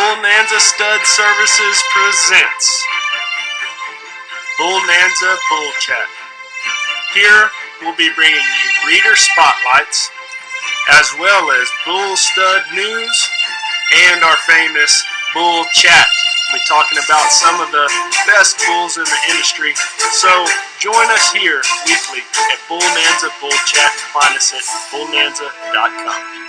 Bullnanza Stud Services presents Bullnanza Bull Chat. Here we'll be bringing you breeder spotlights, as well as bull stud news and our famous bull chat. We'll be talking about some of the best bulls in the industry. So join us here weekly at Bullnanza Bull Chat. Find us at bullnanza.com.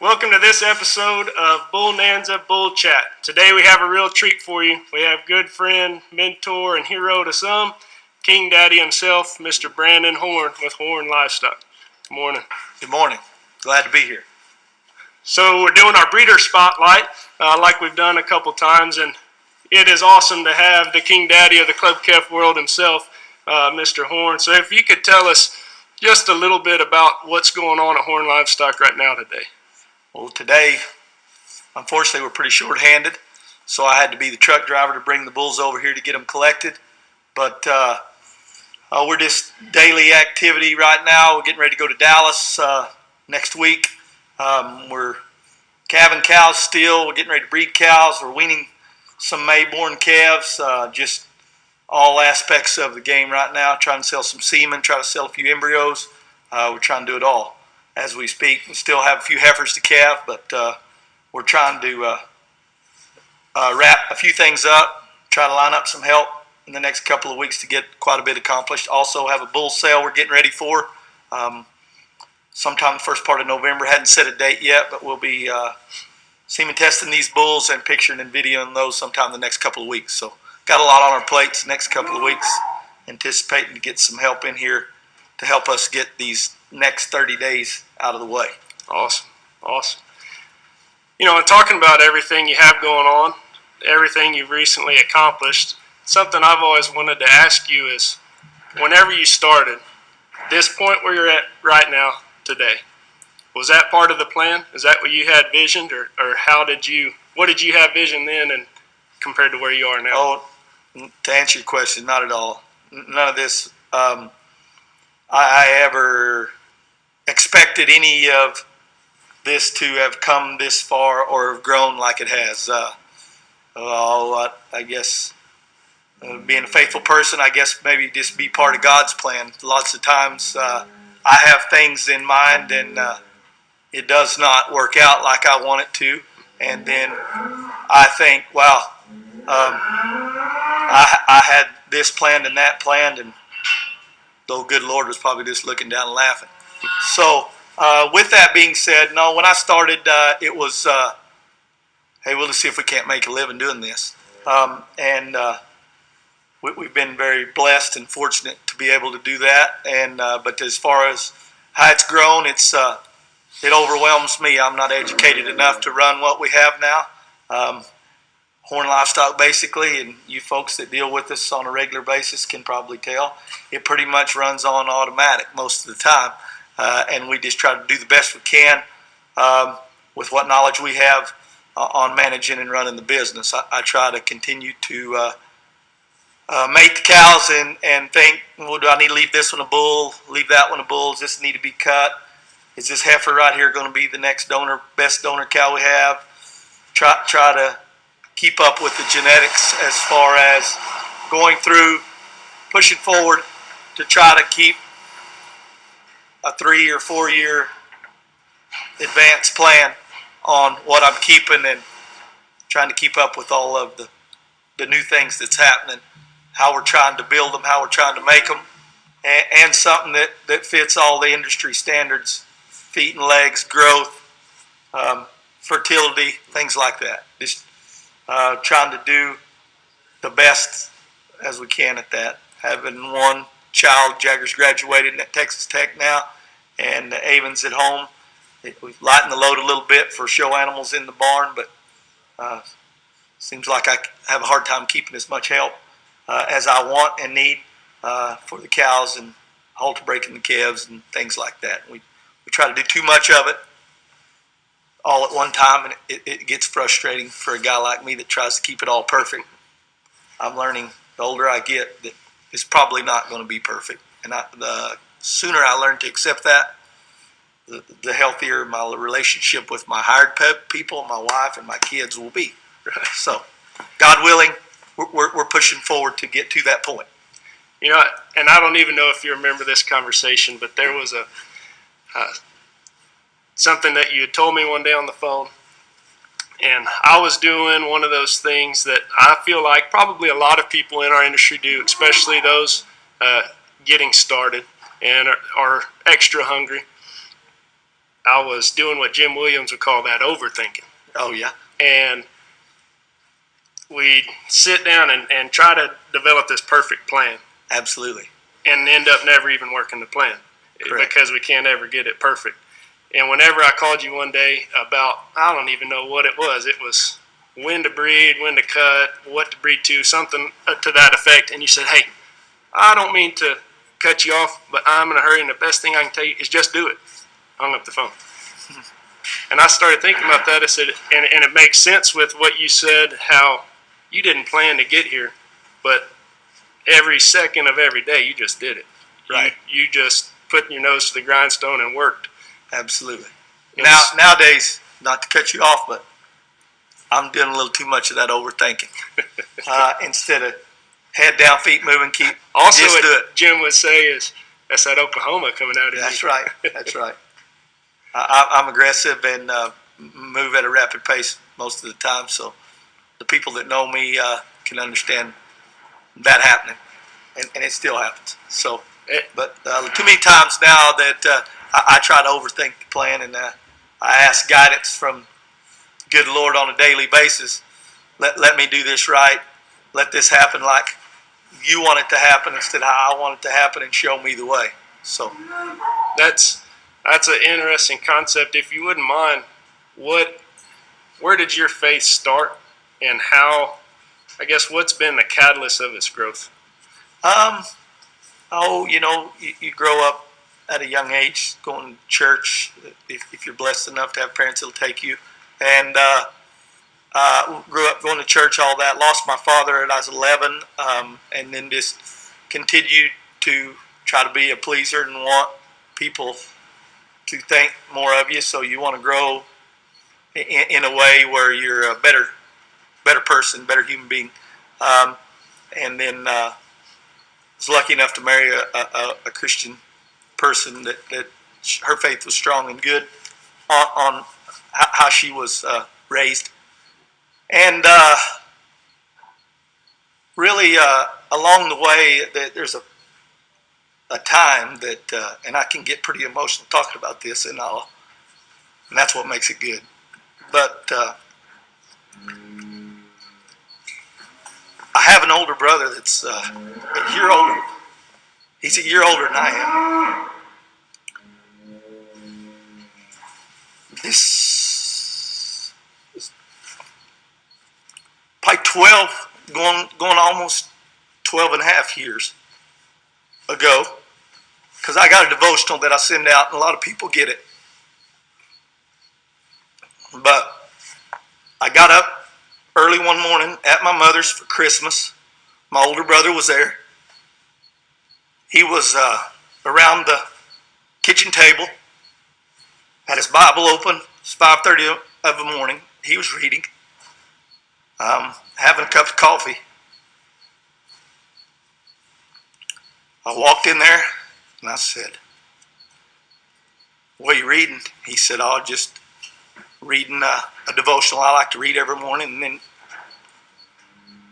Welcome to this episode of Bullnanza Bull Chat. Today we have a real treat for you. We have good friend, mentor, and hero to some, King Daddy himself, Mr. Brandon Horn with Horn Livestock. Good morning. Good morning. Glad to be here. So we're doing our breeder spotlight like we've done a couple times, and it is awesome to have the King Daddy of the Club Kef world himself, Mr. Horn. So if you could tell us just a little bit about what's going on at Horn Livestock right now today. Well, today, unfortunately, we're pretty short-handed, so I had to be the truck driver to bring the bulls over here to get them collected. But we're just daily activity right now. We're getting ready to go to Dallas next week. We're calving cows still. We're getting ready to breed cows. We're weaning some May-born calves. Just all aspects of the game right now. Trying to sell some semen, try to sell a few embryos. We're trying to do it all as we speak. We still have a few heifers to calve, but we're trying to wrap a few things up, try to line up some help in the next couple of weeks to get quite a bit accomplished. Also have a bull sale we're getting ready for sometime the first part of November. Hadn't set a date yet, but we'll be semen testing these bulls and picturing and videoing those sometime the next couple of weeks. So got a lot on our plates the next couple of weeks, anticipating to get some help in here to help us get these next 30 days out of the way. Awesome. Awesome. You know, and talking about everything you have going on, everything you've recently accomplished, something I've always wanted to ask you is, whenever you started, this point where you're at right now today, was that part of the plan? Is that what you had visioned, or what did you have vision then and compared to where you are now? Oh, to answer your question, not at all. None of this I ever expected any of this to have come this far or have grown like it has. I guess being a faithful person, I guess maybe just be part of God's plan. Lots of times I have things in mind and it does not work out like I want it to. And then I think, wow, I had this planned and that planned, and the good Lord was probably just looking down and laughing. So with that being said, no, when I started, it was, hey, we'll just see if we can't make a living doing this. We've been very blessed and fortunate to be able to do that. And but as far as how it's grown, it overwhelms me. I'm not educated enough to run what we have now. Horn Livestock, basically, and you folks that deal with us on a regular basis can probably tell, it pretty much runs on automatic most of the time. And we just try to do the best we can with what knowledge we have on managing and running the business. I try to continue to mate the cows and think, well, do I need to leave this one a bull, leave that one a bull? Does this need to be cut? Is this heifer right here going to be the next best donor cow we have? Try to keep up with the genetics as far as going through, pushing forward to try to keep a 3 or 4 year advanced plan on what I'm keeping, and trying to keep up with all of the new things that's happening, how we're trying to build them, how we're trying to make them, and something that fits all the industry standards, feet and legs, growth, fertility, things like that. Just trying to do the best as we can at that. Having one child, Jagger's graduated at Texas Tech now, and Avon's at home. We've lightened the load a little bit for show animals in the barn, but seems like I have a hard time keeping as much help as I want and need for the cows and halter breaking the calves and things like that. We try to do too much of it all at one time, and it gets frustrating for a guy like me that tries to keep it all perfect. I'm learning the older I get that it's probably not going to be perfect, and the sooner I learn to accept that, the healthier my relationship with my hired people, my wife, and my kids will be. So, God willing, we're pushing forward to get to that point. You know, and I don't even know if you remember this conversation, but there was something that you had told me one day on the phone, and I was doing one of those things that I feel like probably a lot of people in our industry do, especially those getting started and are extra hungry. I was doing what Jim Williams would call that overthinking. Oh, yeah. And we sit down and try to develop this perfect plan. Absolutely. And end up never even working the plan. Correct. Because we can't ever get it perfect. And whenever I called you one day about, I don't even know what it was when to breed, when to cut, what to breed to, something to that effect. And you said, hey, I don't mean to cut you off, but I'm in a hurry, and the best thing I can tell you is just do it. Hung up the phone. And I started thinking about that. I said, and it makes sense with what you said, how you didn't plan to get here, but every second of every day you just did it. Right. You just put your nose to the grindstone and worked. Absolutely. Nowadays, not to cut you off, but I'm doing a little too much of that overthinking. Instead of head down, feet moving, keep also just do it. Jim would say is that's that Oklahoma coming out of you. That's right. That's right. I'm aggressive and move at a rapid pace most of the time, so the people that know me can understand that happening, and it still happens. So, but too many times now that I try to overthink the plan, and I ask guidance from good Lord on a daily basis. Let me do this right. Let this happen like you want it to happen instead of how I want it to happen, and show me the way. So that's an interesting concept. If you wouldn't mind, where did your faith start, and how? I guess what's been the catalyst of its growth? You grow up at a young age going to church. If you're blessed enough to have parents that'll take you, and grew up going to church, all that. Lost my father at I was 11, and then just continued to try to be a pleaser and want people to think more of you. So you want to grow in a way where you're a better person, better human being. And then was lucky enough to marry a Christian person that her faith was strong and good on how she was raised. And really along the way, there's a time that, and I can get pretty emotional talking about this, and that's what makes it good. But I have an older brother that's a year older. He's a year older than I am. This is probably 12, going almost 12 and a half years ago, because I got a devotional that I send out, and a lot of people get it. But I got up early one morning at my mother's for Christmas. My older brother was there. He was around the kitchen table, had his Bible open. It's 5:30 of the morning. He was reading, having a cup of coffee. I walked in there and I said, "What are you reading?" He said, "Oh, just reading a devotional I like to read every morning, and then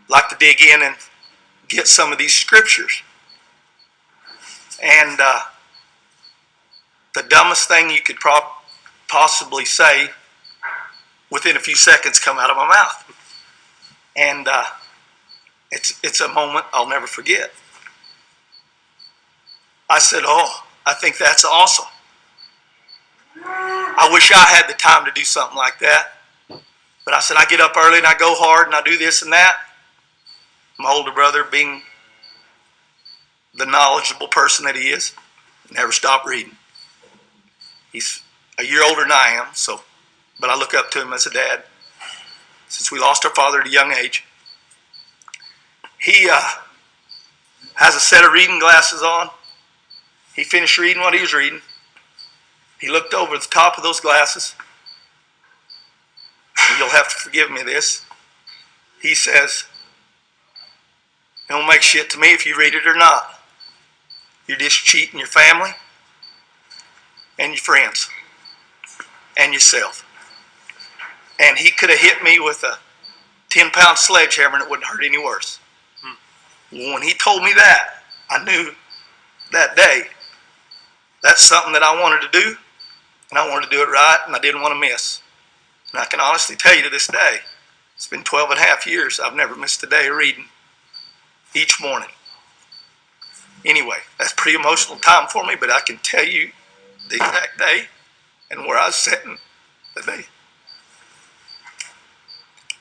like to dig in and get some of these scriptures." And the dumbest thing you could possibly say within a few seconds come out of my mouth. And it's a moment I'll never forget. I said, "Oh, I think that's awesome. I wish I had the time to do something like that." But I said, I get up early and I go hard and I do this and that. My older brother, being the knowledgeable person that he is, never stopped reading. He's a year older than I am, but I look up to him as a dad. Since we lost our father at a young age, he has a set of reading glasses on. He finished reading what he was reading, He looked over the top of those glasses. And you'll have to forgive me this. He says, it don't make shit to me if you read it or not. You're just cheating your family and your friends and yourself. And he could have hit me with a 10-pound sledgehammer and it wouldn't hurt any worse. When he told me that, I knew that day that's something that I wanted to do, and I wanted to do it right, and I didn't want to miss. And I can honestly tell you to this day, it's been 12 and a half years, I've never missed a day of reading each morning. Anyway, that's a pretty emotional time for me, but I can tell you the exact day and where I was sitting the day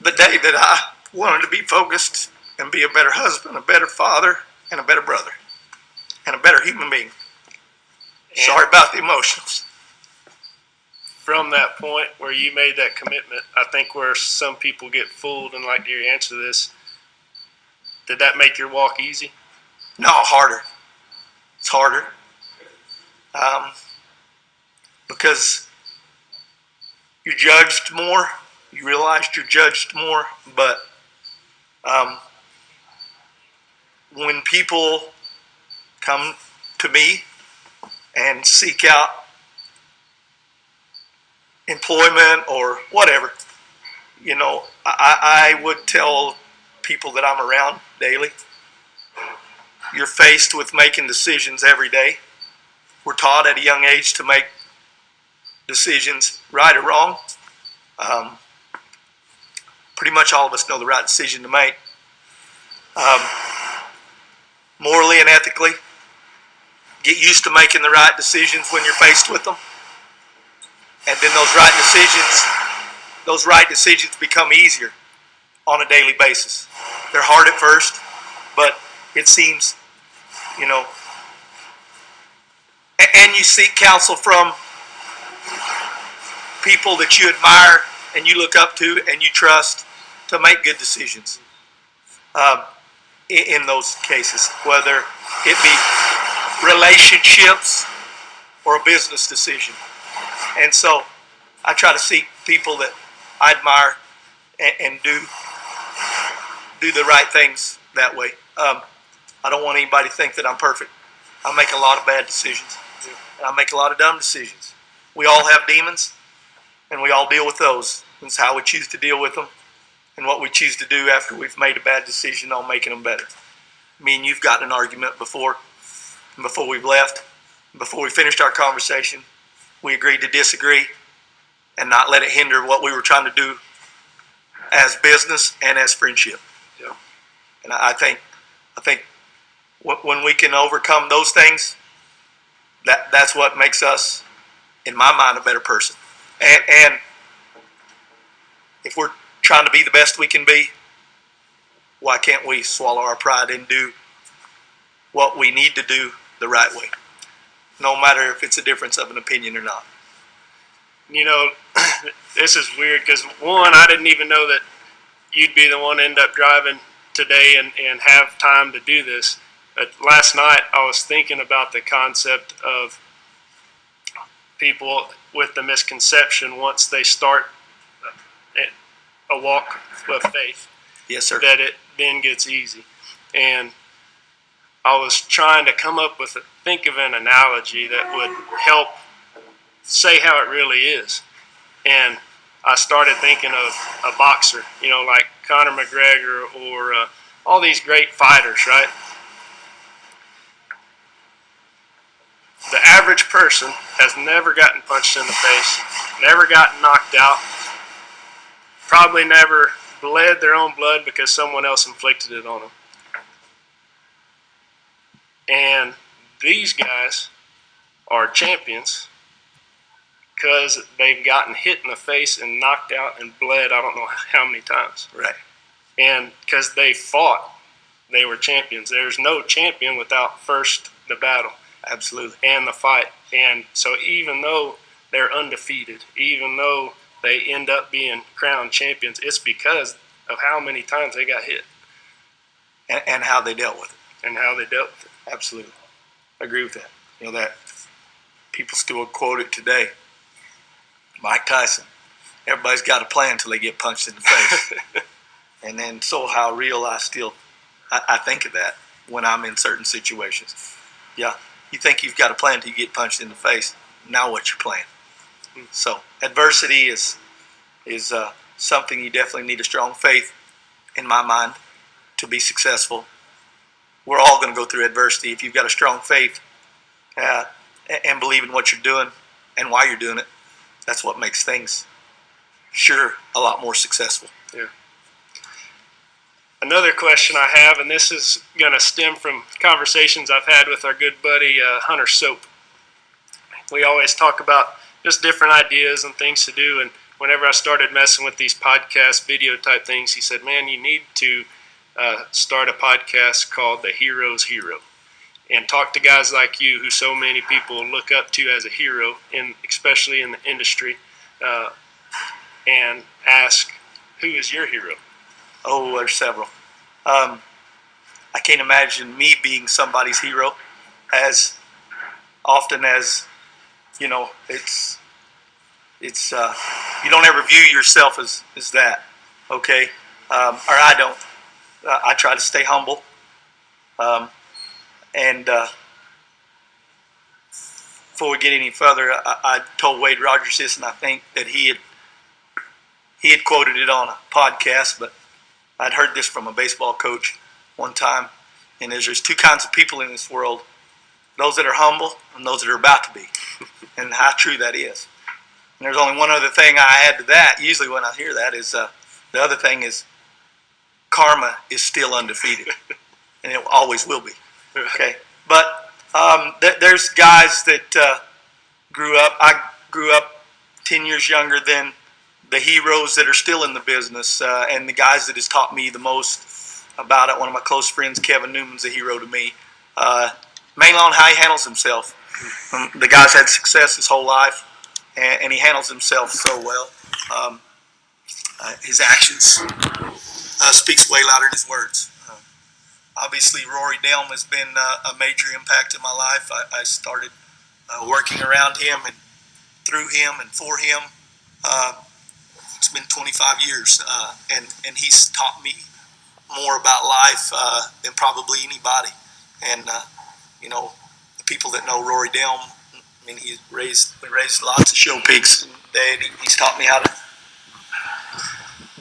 that I wanted to be focused and be a better husband, a better father, and a better brother, and a better human being. Sorry about the emotions. From that point where you made that commitment, I think where some people get fooled and like to hear your answer to this, did that make your walk easy? No, harder. It's harder. Because you're judged more. You realized you're judged more. But when people come to me and seek out employment or whatever, you know, I would tell people that I'm around daily, you're faced with making decisions every day. We're taught at a young age to make decisions, right or wrong. Pretty much all of us know the right decision to make. Morally and ethically, get used to making the right decisions when you're faced with them. And then those right decisions become easier on a daily basis. They're hard at first, but it seems, you know, and you seek counsel from people that you admire and you look up to and you trust to make good decisions in those cases, whether it be relationships or a business decision. And so I try to seek people that I admire and do the right things that way. I don't want anybody to think that I'm perfect. I make a lot of bad decisions. And I make a lot of dumb decisions. We all have demons, and we all deal with those. It's how we choose to deal with them and what we choose to do after we've made a bad decision on making them better. Me and you've gotten an argument before we've left, before we finished our conversation. We agreed to disagree and not let it hinder what we were trying to do as business and as friendship. Yeah. And I think when we can overcome those things, that's what makes us, in my mind, a better person. And if we're trying to be the best we can be, why can't we swallow our pride and do what we need to do the right way, no matter if it's a difference of an opinion or not? You know, this is weird because, one, I didn't even know that you'd be the one to end up driving today and have time to do this. But last night I was thinking about the concept of people with the misconception once they start a walk of faith. Yes, sir. That it then gets easy. And I was trying to come up with think of an analogy that would help say how it really is. And I started thinking of a boxer, you know, like Conor McGregor or all these great fighters, right? The average person has never gotten punched in the face, never gotten knocked out, probably never bled their own blood because someone else inflicted it on them. And these guys are champions because they've gotten hit in the face and knocked out and bled I don't know how many times. Right. And because they fought, they were champions. There's no champion without first the battle. Absolutely. And the fight. And so even though they're undefeated, even though they end up being crowned champions, it's because of how many times they got hit. And how they dealt with it. And how they dealt with it. Absolutely. I agree with that. You know, that people still quote it today. Mike Tyson. Everybody's got a plan until they get punched in the face. And then so how real I think of that when I'm in certain situations. Yeah, you think you've got a plan until you get punched in the face. Now what's your plan? So adversity is something you definitely need a strong faith, in my mind, to be successful. We're all going to go through adversity. If you've got a strong faith and believe in what you're doing and why you're doing it, that's what makes things, sure, a lot more successful. Yeah. Another question I have, and this is going to stem from conversations I've had with our good buddy Hunter Soap. We always talk about just different ideas and things to do, and whenever I started messing with these podcast video type things, he said, man, you need to start a podcast called The Hero's Hero and talk to guys like you who so many people look up to as a hero, especially in the industry, and ask, who is your hero? Oh, there's several. I can't imagine me being somebody's hero as often as, you know, it's you don't ever view yourself as that, okay? Or I don't. I try to stay humble. And before we get any further, I told Wade Rogers this, and I think that he had quoted it on a podcast, but I'd heard this from a baseball coach one time, and there's two kinds of people in this world, those that are humble and those that are about to be, and how true that is. And there's only one other thing I add to that. Usually when I hear that is the other thing is karma is still undefeated, and it always will be. Okay, but there's guys that grew up. I grew up 10 years younger than the heroes that are still in the business, and the guys that has taught me the most about it. One of my close friends, Kevin Newman's a hero to me, mainly on how he handles himself. The guy's had success his whole life, and he handles himself so well. His actions speaks way louder than his words. Obviously, Rory Delm has been a major impact in my life. I started working around him and through him and for him. It's been 25 years, and he's taught me more about life than probably anybody. And you know, the people that know Rory Delm, I mean, we raised lots of show pigs. He's taught me how to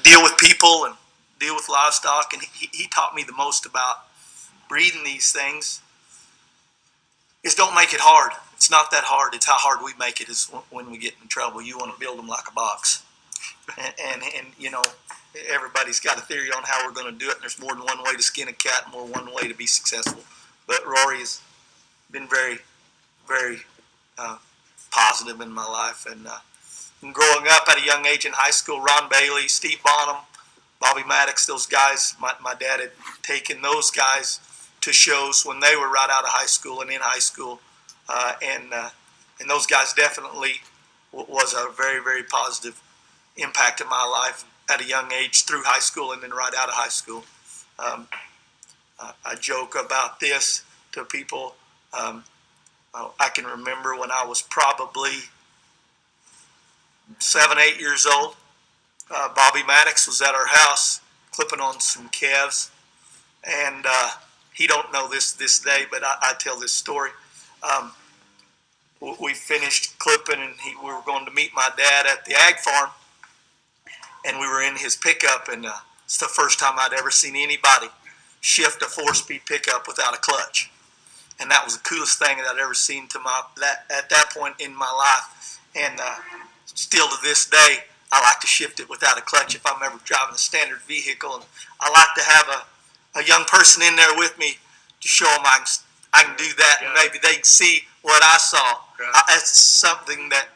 deal with people and deal with livestock, and he taught me the most about breeding these things. Is don't make it hard. It's not that hard. It's how hard we make it is when we get in trouble. You want to build them like a box. And you know, everybody's got a theory on how we're going to do it, and there's more than one way to skin a cat, more than one way to be successful. But Rory has been very, very positive in my life. And growing up at a young age in high school, Ron Bailey, Steve Bonham, Bobby Maddox, those guys, my dad had taken those guys to shows when they were right out of high school and in high school. And those guys definitely was a very, very positive impact in my life at a young age through high school and then right out of high school. I joke about this to people. I can remember when I was probably 7, 8 years old. Bobby Maddox was at our house clipping on some calves, and he don't know this day, but I tell this story. We finished clipping, and we were going to meet my dad at the ag farm, and we were in his pickup, and it's the first time I'd ever seen anybody shift a 4-speed pickup without a clutch, and that was the coolest thing that I'd ever seen at that point in my life. And still to this day, I like to shift it without a clutch if I'm ever driving a standard vehicle, and I like to have a young person in there with me to show them I can do that, and maybe they can see what I saw. That's something that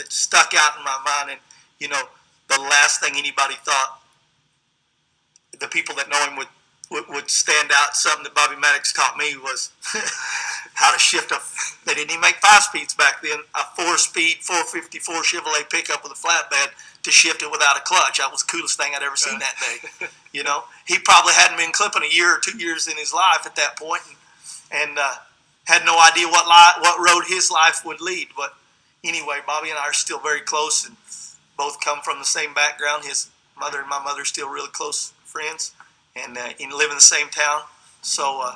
stuck out in my mind. And you know, the last thing anybody thought, the people that know him would stand out. Something that Bobby Maddox taught me was how to shift they didn't even make 5-speeds back then, a 4-speed 454 Chevrolet pickup with a flatbed to shift it without a clutch. That was the coolest thing I'd ever seen that day. You know, he probably hadn't been clipping a year or 2 years in his life at that point, and had no idea what road his life would lead. But anyway, Bobby and I are still very close, and both come from the same background. His mother and my mother are still really close friends, and live in the same town. So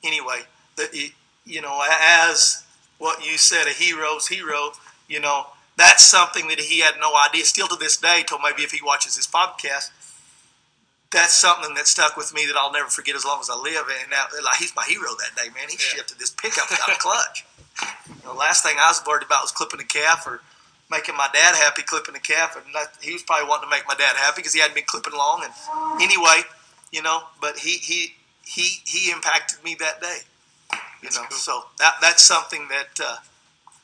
anyway, as what you said, a hero's hero, that's something that he had no idea. Still to this day, till maybe if he watches this podcast, that's something that stuck with me that I'll never forget as long as I live. And now, he's my hero that day, man. He shifted this pickup without a clutch. The last thing I was worried about was clipping a calf or making my dad happy clipping a calf. And he was probably wanting to make my dad happy because he hadn't been clipping long. And anyway, but he impacted me that day. Cool. So that's something that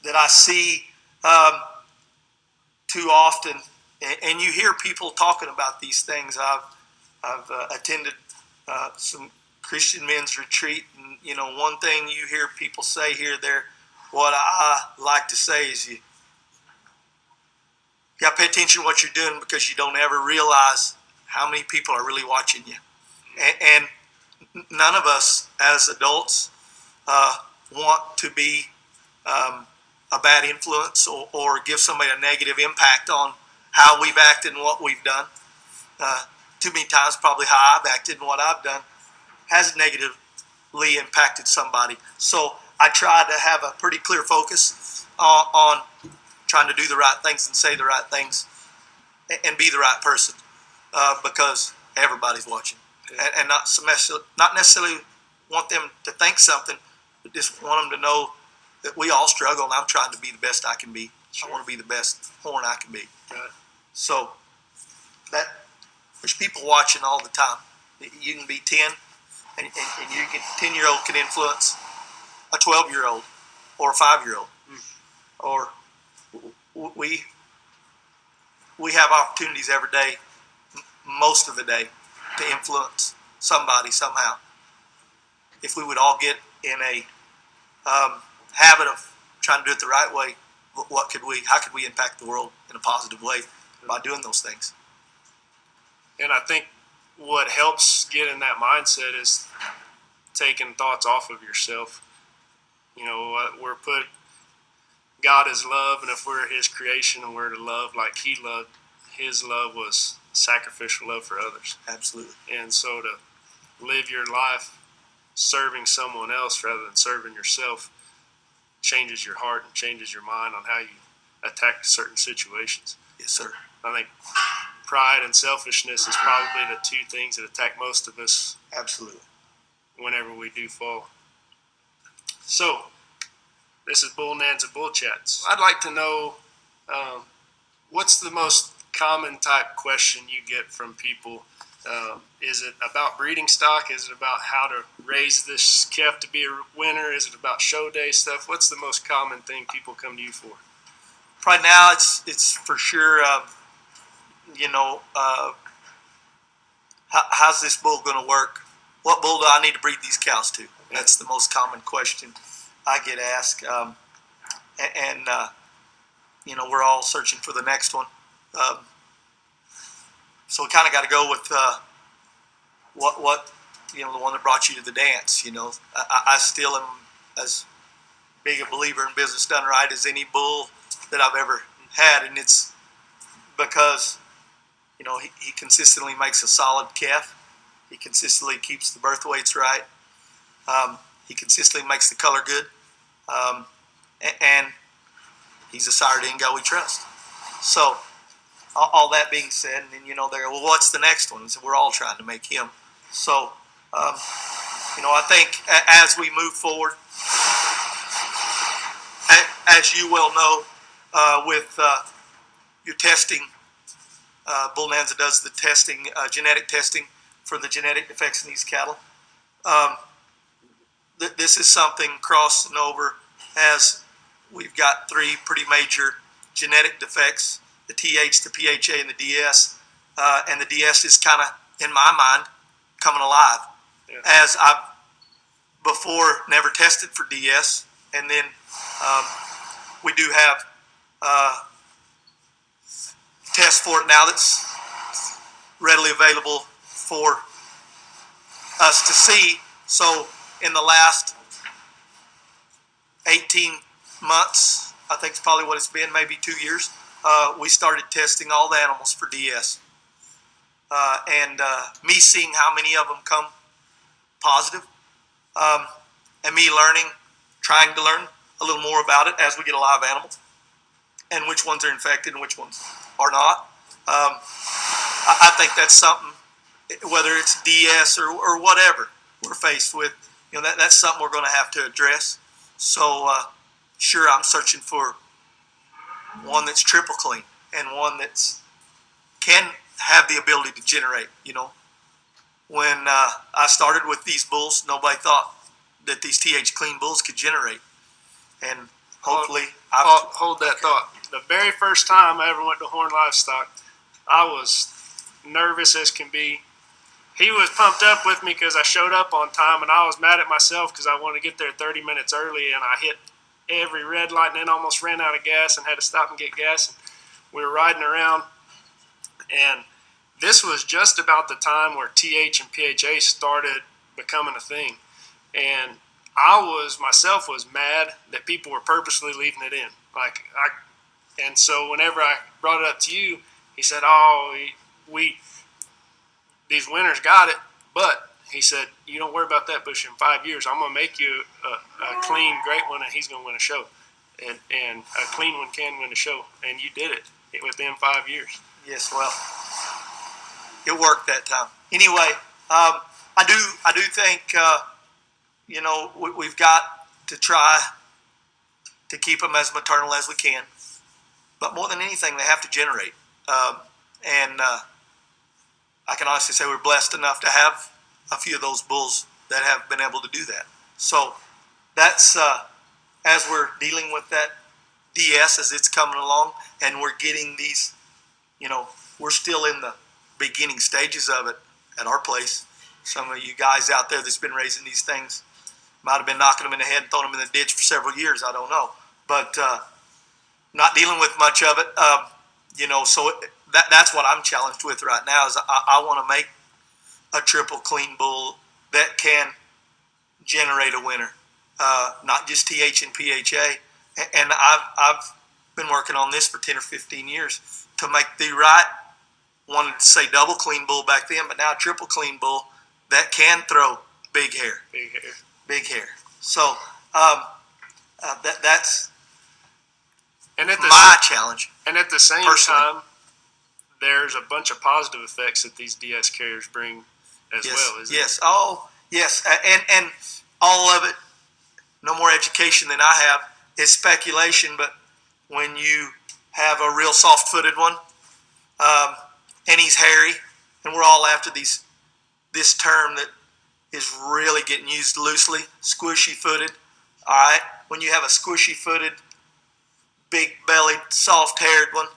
I see too often, and you hear people talking about these things. I've attended some Christian men's retreat, and one thing you hear people say here, there, what I like to say is you got to pay attention to what you're doing, because you don't ever realize how many people are really watching you, and none of us as adults want to be a bad influence or give somebody a negative impact on how we've acted and what we've done. Too many times, probably how I've acted and what I've done has negatively impacted somebody. So I try to have a pretty clear focus on trying to do the right things and say the right things and be the right person, because everybody's watching, and not necessarily want them to think something, but just want them to know that we all struggle, and I'm trying to be the best I can be. Sure. I want to be the best horn I can be. Right. So there's people watching all the time. You can be 10, and 10-year-old can influence a 12-year-old or a 5-year-old. Or we have opportunities every day, most of the day, to influence somebody somehow. If we would all get in a habit of trying to do it the right way, how could we impact the world in a positive way by doing those things? And I think what helps get in that mindset is taking thoughts off of yourself. We're put, God is love, and if we're His creation and we're to love like He loved, His love was sacrificial love for others. Absolutely. And so to live your life serving someone else rather than serving yourself changes your heart and changes your mind on how you attack certain situations. Yes, sir. I think pride and selfishness is probably the two things that attack most of us. Absolutely. Whenever we do fall. So, this is Bullnanza Bull Chats. I'd like to know, what's the most common type question you get from people? Is it about breeding stock? Is it about how to raise this calf to be a winner? Is it about show day stuff? What's the most common thing people come to you for? Right now, it's for sure. How's this bull going to work? What bull do I need to breed these cows to? That's the most common question I get asked, and we're all searching for the next one. So we kind of got to go with what the one that brought you to the dance. I still am as big a believer in business done right as any bull that I've ever had, and it's because he consistently makes a solid calf. He consistently keeps the birth weights right. He consistently makes the color good, and he's a sire dingo we trust. So. All that being said, and then they go, well, what's the next one? So we're all trying to make him. So, I think as we move forward, as you well know, with your testing, Bullnanza does the testing, genetic testing for the genetic defects in these cattle. This is something crossing over, as we've got 3 pretty major genetic defects. The TH, the PHA, and the DS. And the DS is kind of, in my mind, coming alive. Yeah. As I've before never tested for DS, and then we do have tests for it now that's readily available for us to see. So in the last 18 months, I think it's probably what it's been, maybe 2 years, we started testing all the animals for DS. And me seeing how many of them come positive, and me trying to learn a little more about it as we get a live animal, and which ones are infected and which ones are not. I think that's something, whether it's DS or whatever we're faced with, that's something we're going to have to address. So sure, I'm searching for one that's triple clean and one that's can have the ability to generate. When I started with these bulls, nobody thought that these TH clean bulls could generate, and hopefully hold that thought. The very first time I ever went to Horn Livestock, I was nervous as can be. He was pumped up with me because I showed up on time, and I was mad at myself because I wanted to get there 30 minutes early, and I hit every red light and then almost ran out of gas and had to stop and get gas. And we were riding around, and this was just about the time where TH and PHA started becoming a thing. And myself was mad that people were purposely leaving it in. And so whenever I brought it up to you, he said, "Oh, these winners got it," but he said, "You don't worry about that, Bush. In 5 years, I'm gonna make you a clean, great one, and he's gonna win a show, and a clean one can win a show." And you did it within 5 years. Yes, well, it worked that time. Anyway, I do think we've got to try to keep them as maternal as we can. But more than anything, they have to generate. And I can honestly say we're blessed enough to have a few of those bulls that have been able to do that. So that's as we're dealing with that DS as it's coming along, and we're getting these, we're still in the beginning stages of it at our place. Some of you guys out there that's been raising these things might have been knocking them in the head and throwing them in the ditch for several years. I don't know. But not dealing with much of it. So that's what I'm challenged with right now is I want to make a triple clean bull that can generate a winner, not just TH and PHA. And I've been working on this for 10 or 15 years to make the right, wanted to say double clean bull back then, but now triple clean bull that can throw big hair. Big hair. So that's my challenge. And at the same time, there's a bunch of positive effects that these DS carriers bring as well, isn't it? Yes. Oh, yes. And all of it, no more education than I have. It's speculation, but when you have a real soft-footed one, and he's hairy, and we're all after this term that is really getting used loosely, squishy-footed. All right? When you have a squishy-footed, big-bellied, soft-haired one,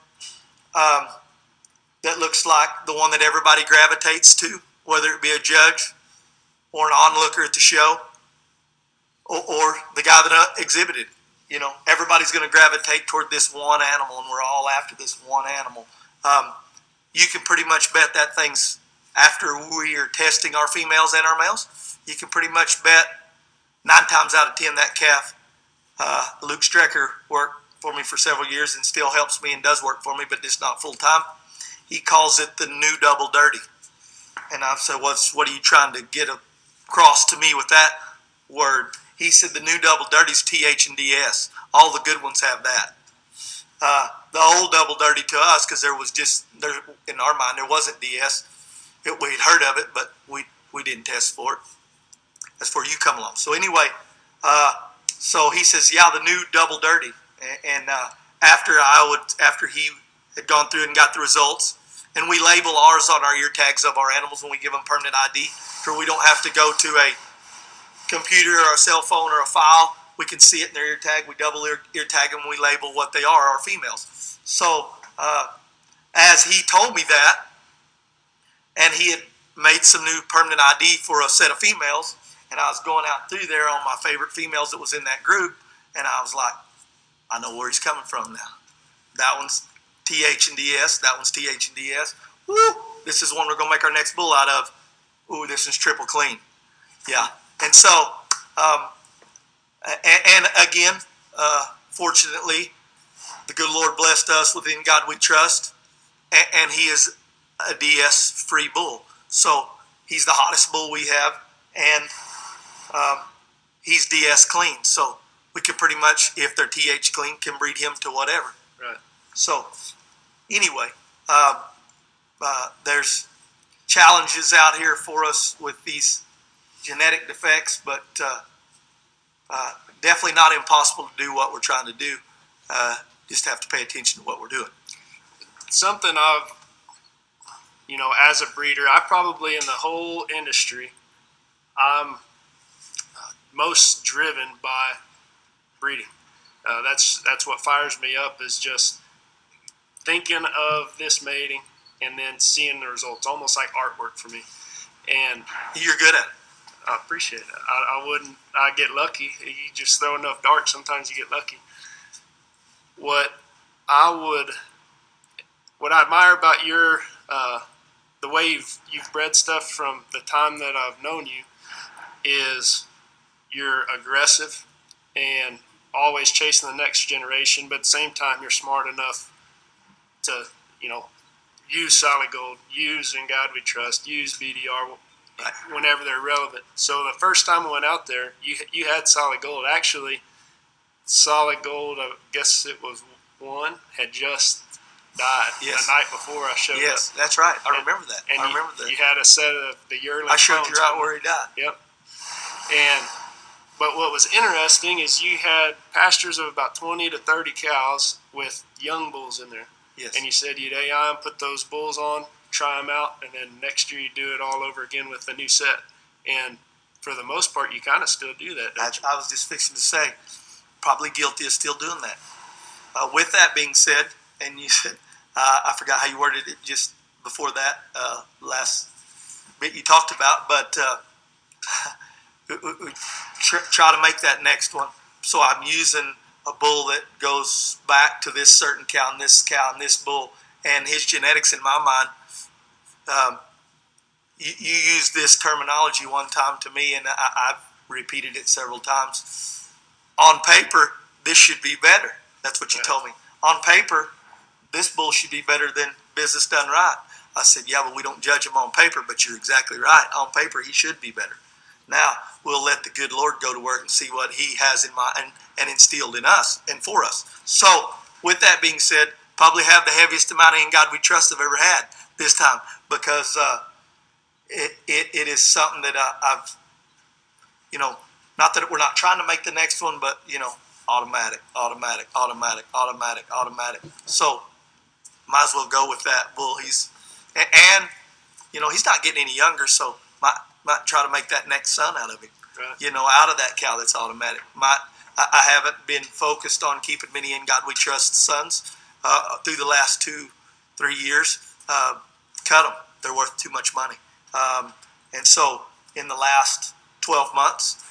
that looks like the one that everybody gravitates to, whether it be a judge or an onlooker at the show or the guy that exhibited. Everybody's going to gravitate toward this one animal, and we're all after this one animal. You can pretty much bet that thing's, after we are testing our females and our males, you can pretty much bet 9 times out of 10 that calf. Luke Strecker worked for me for several years and still helps me and does work for me, but it's not full-time. He calls it the new double dirty. And I've said, what are you trying to get across to me with that word? He said the new double dirty is TH and DS. All the good ones have that. The old double dirty to us, because in our mind, there wasn't DS. We'd heard of it, but we didn't test for it. That's before you come along. So anyway, so he says, yeah, the new double dirty. And after he had gone through and got the results, and we label ours on our ear tags of our animals when we give them permanent ID, so we don't have to go to a computer or a cell phone or a file. We can see it in their ear tag. We double ear tag them. We label what they are, our females. So as he told me that, and he had made some new permanent ID for a set of females, and I was going out through there on my favorite females that was in that group, and I was like, I know where he's coming from now. That one's TH and DS. That one's TH and DS. Woo! This is one we're going to make our next bull out of. Ooh, this is triple clean. Yeah. And so And again, fortunately, the good Lord blessed us with In God We Trust, and he is a DS-free bull. So he's the hottest bull we have, and he's DS clean. So we can pretty much, if they're TH clean, can breed him to whatever. Right. So anyway, there's challenges out here for us with these genetic defects, but definitely not impossible to do what we're trying to do. Just have to pay attention to what we're doing. Something I've, as a breeder, I probably in the whole industry, I'm most driven by breeding. That's what fires me up, is just thinking of this mating and then seeing the results, almost like artwork for me. And you're good at it. I appreciate it. I get lucky. You just throw enough darts, sometimes you get lucky. What I admire about your the way you've bred stuff from the time that I've known you is you're aggressive and always chasing the next generation, but at the same time you're smart enough to use Solid Gold, use In God We Trust, use BDR whenever they're relevant. So the first time I went out there, you had Solid Gold. Actually, Solid Gold, I guess it was one, had just died the night before I showed up. Yes, that's right. I remember that. And you had a set of the yearling. I showed you right where he died. Yep. But what was interesting is you had pastures of about 20 to 30 cows with young bulls in there. Yes. And you said you'd AI them, put those bulls on, try them out, and then next year you do it all over again with the new set. And for the most part, you kind of still do that. I was just fixing to say, probably guilty of still doing that. With that being said, and you said, I forgot how you worded it just before that last bit you talked about, but try to make that next one. So I'm using a bull that goes back to this certain cow and this bull, and his genetics in my mind. You used this terminology one time to me, and I've repeated it several times. On paper, this should be better. That's what you told me. On paper, this bull should be better than Business Done Right. I said, yeah, but we don't judge him on paper, but you're exactly right. On paper, he should be better. Now, we'll let the good Lord go to work and see what he has in mind and instilled in us and for us. So, with that being said, probably have the heaviest amount of In God We Trust I've ever had this time, because it is something that I've, not that we're not trying to make the next one, but, automatic. So, might as well go with that bull. He's not getting any younger, so might try to make that next son out of him. Right. Out of that cow that's automatic. I haven't been focused on keeping many In God We Trust sons through the last 2-3 years. Cut them. They're worth too much money. And so in the last 12 months,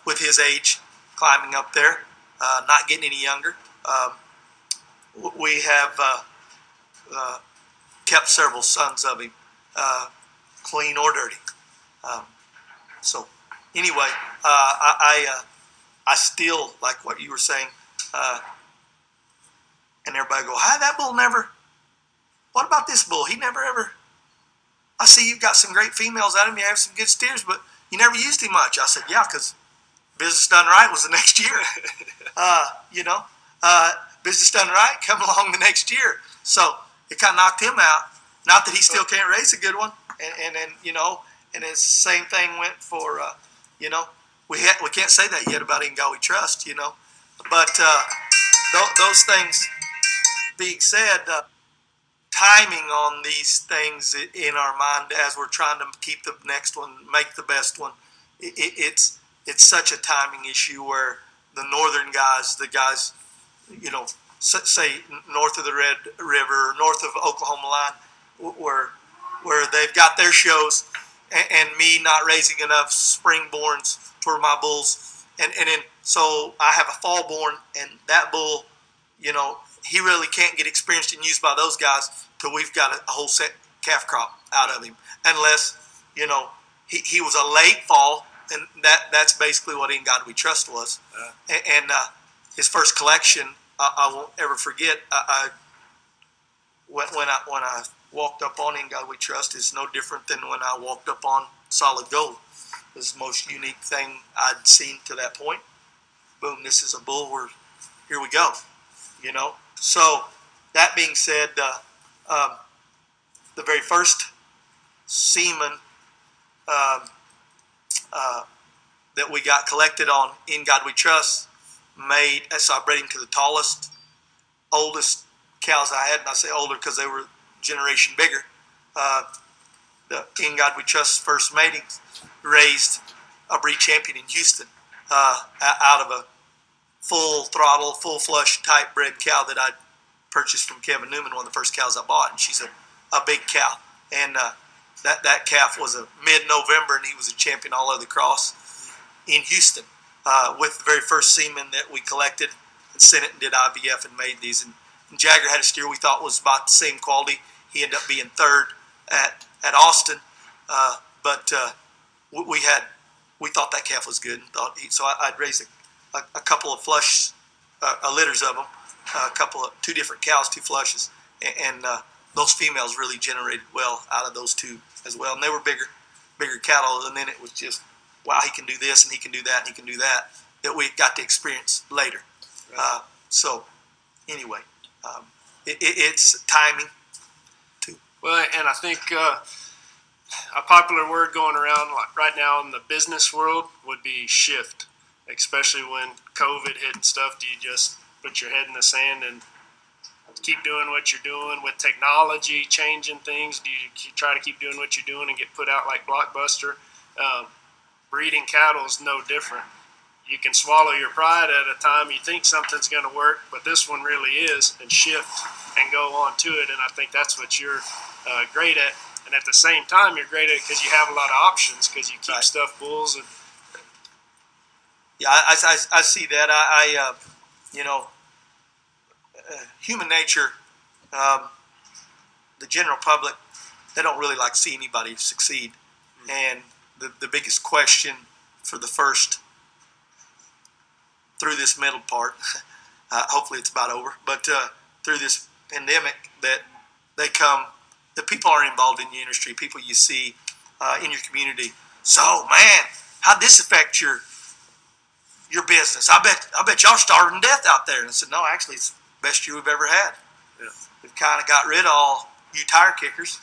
with his age climbing up there, not getting any younger, we have kept several sons of him, clean or dirty. So anyway, I still like what you were saying, and everybody go, "Hi, that bull never. What about this bull? He never ever. I see you've got some great females out of him. You have some good steers, but you never used him much." I said, "Yeah, because Business Done Right was the next year. Business Done Right come along the next year, so it kind of knocked him out. Not that he still can't raise a good one, and the same thing went for we can't say that yet about In God We Trust, but those things being said, timing on these things in our mind as we're trying to keep the next one, make the best one, it's such a timing issue where the northern guys, the guys, say north of the Red River, north of Oklahoma line, where they've got their shows, and me not raising enough springborns for my bulls, and then so I have a fall born, and that bull, he really can't get experienced and used by those guys till we've got a whole set calf crop out of him, unless he was a late fall and that's basically what In God We Trust was. And his first collection, I won't ever forget. When I walked up on In God We Trust is no different than when I walked up on Solid Gold. It was the most unique thing I'd seen to that point. Boom, this is a bull. Here we go. So that being said, the very first semen that we got collected on In God We Trust so I bred him to the tallest, oldest cows I had, and I say older because they were a generation bigger. The In God We Trust first matings raised a breed champion in Houston out of a full throttle, full flush type bred cow that I purchased from Kevin Newman, one of the first cows I bought, and she's a big cow. And that calf was a mid-November, and he was a champion all over the cross in Houston with the very first semen that we collected and sent it and did IVF and made these. And Jagger had a steer we thought was about the same quality. He ended up being third at Austin, but we thought that calf was good. So I'd raised a couple of flush litters of them, two different cows, two flushes, and those females really generated well out of those two as well. And they were bigger cattle, and then it was just, wow, he can do this and he can do that and he can do that we got to experience later. Right. So anyway, it's timing too. Well, and I think a popular word going around right now in the business world would be shift, especially when COVID hit and stuff. Do you just put your head in the sand and keep doing what you're doing with technology changing things? Do you try to keep doing what you're doing and get put out like Blockbuster? Breeding cattle is no different. You can swallow your pride at a time you think something's going to work, but this one really is, and shift and go on to it. And I think that's what you're great at. And at the same time, you're great at it because you have a lot of options because you keep right. stuffed bulls. And yeah, I see that. Human nature, the general public, they don't really like to see anybody succeed. Mm-hmm. And the biggest question for the first, through this middle part, hopefully it's about over, but through this pandemic that the people are involved in the industry, people you see in your community. So, man, how'd this affect your business? I bet y'all starving to death out there. And I said, no, actually, it's the best year we've ever had. Yeah. We've kind of got rid of all you tire kickers,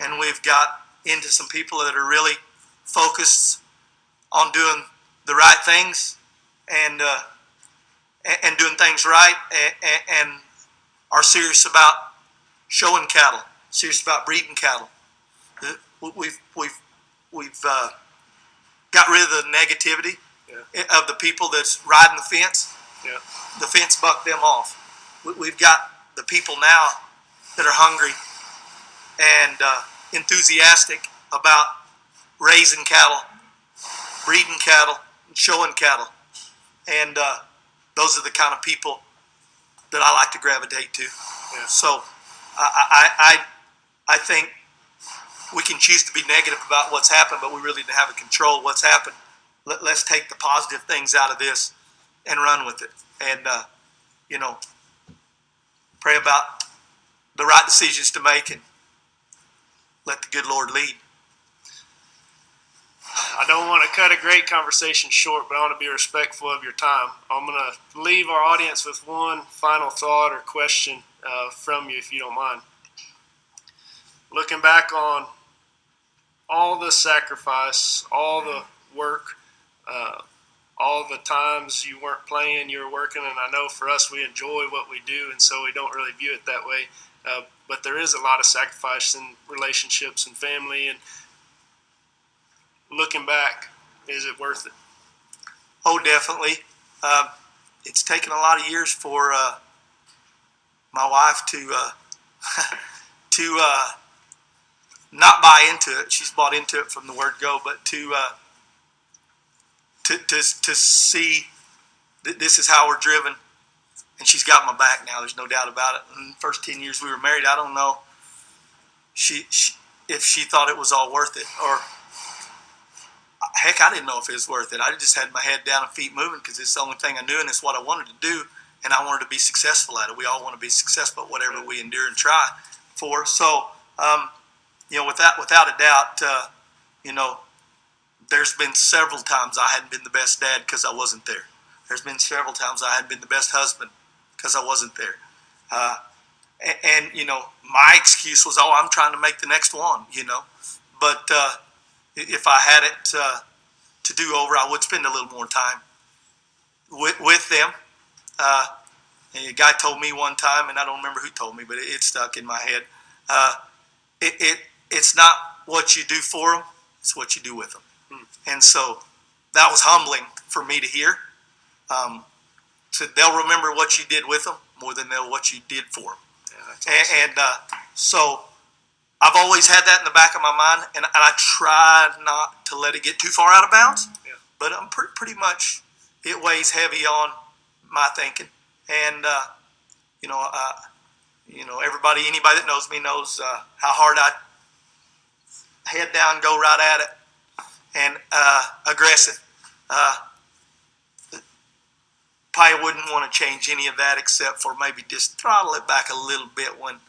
and we've got into some people that are really focused on doing the right things and doing things right and are serious about showing cattle, serious about breeding cattle. We've got rid of the negativity of the people that's riding the fence. Yeah. The fence bucked them off. We've got the people now that are hungry and enthusiastic about raising cattle, breeding cattle, and showing cattle. And those are the kind of people that I like to gravitate to. Yeah. So I think we can choose to be negative about what's happened, but we really need to have a control of what's happened. Let's take the positive things out of this and run with it. And, pray about the right decisions to make and let the good Lord lead. I don't want to cut a great conversation short, but I want to be respectful of your time. I'm going to leave our audience with one final thought or question from you, if you don't mind. Looking back on all the sacrifice, all the work, all the times you weren't playing, you were working, and I know for us we enjoy what we do, and so we don't really view it that way. But there is a lot of sacrifice in relationships and family, and looking back, is it worth it? Oh, definitely. It's taken a lot of years for my wife to not buy into it. She's bought into it from the word go, but to see that this is how we're driven, and she's got my back now. There's no doubt about it. In the first 10 years we were married, I don't know if she thought it was all worth it, or heck, I didn't know if it was worth it. I just had my head down and feet moving because it's the only thing I knew and it's what I wanted to do, and I wanted to be successful at it. We all want to be successful at whatever we endure and try for. So, without a doubt, there's been several times I hadn't been the best dad because I wasn't there. There's been several times I hadn't been the best husband because I wasn't there. My excuse was, I'm trying to make the next one, But if I had it to do over, I would spend a little more time with them. A guy told me one time, and I don't remember who told me, but it stuck in my head. It's not what you do for them, it's what you do with them. And so that was humbling for me to hear. So they'll remember what you did with them more than what you did for them. Yeah, awesome. So I've always had that in the back of my mind, and I try not to let it get too far out of bounds. Yeah. But I'm pretty much, it weighs heavy on my thinking. And anybody that knows me knows how hard I head down, go right at it, and aggressive. Probably wouldn't want to change any of that except for maybe just throttle it back a little bit when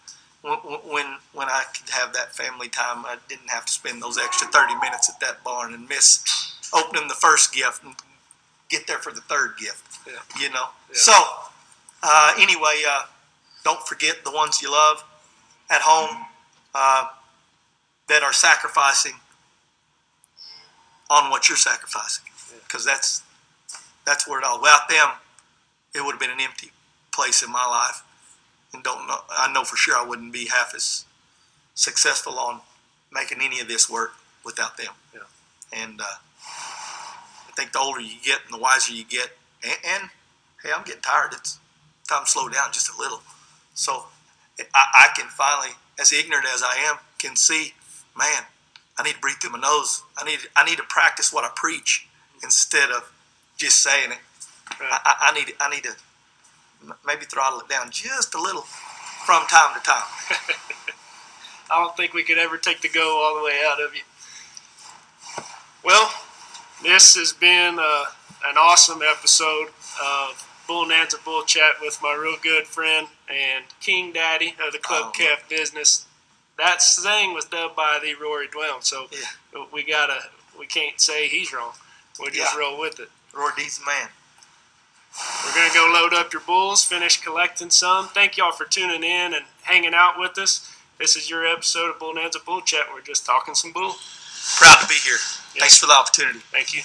I could have that family time. I didn't have to spend those extra 30 minutes at that barn and miss opening the first gift and get there for the third gift. Yeah. Yeah. So anyway, don't forget the ones you love at home that are sacrificing on what you're sacrificing, because that's where it all. Without them, it would have been an empty place in my life, and I know for sure I wouldn't be half as successful on making any of this work without them. Yeah. And I think the older you get and the wiser you get, and hey, I'm getting tired. It's time to slow down just a little. So I can finally, as ignorant as I am, can see, man, I need to breathe through my nose. I need to practice what I preach instead of just saying it. Right. I need to maybe throttle it down just a little from time to time. I don't think we could ever take the go all the way out of you. Well, this has been an awesome episode of Bullnanza Bull Chat with my real good friend and King Daddy of the Club Calf business. That saying was dubbed by the Rory Dwellin, so yeah. we can't say he's wrong. We'll just roll with it. Rory D's the man. We're going to go load up your bulls, finish collecting some. Thank y'all for tuning in and hanging out with us. This is your episode of Bullnanza Bull Chat. We're just talking some bull. Proud to be here. Yes. Thanks for the opportunity. Thank you.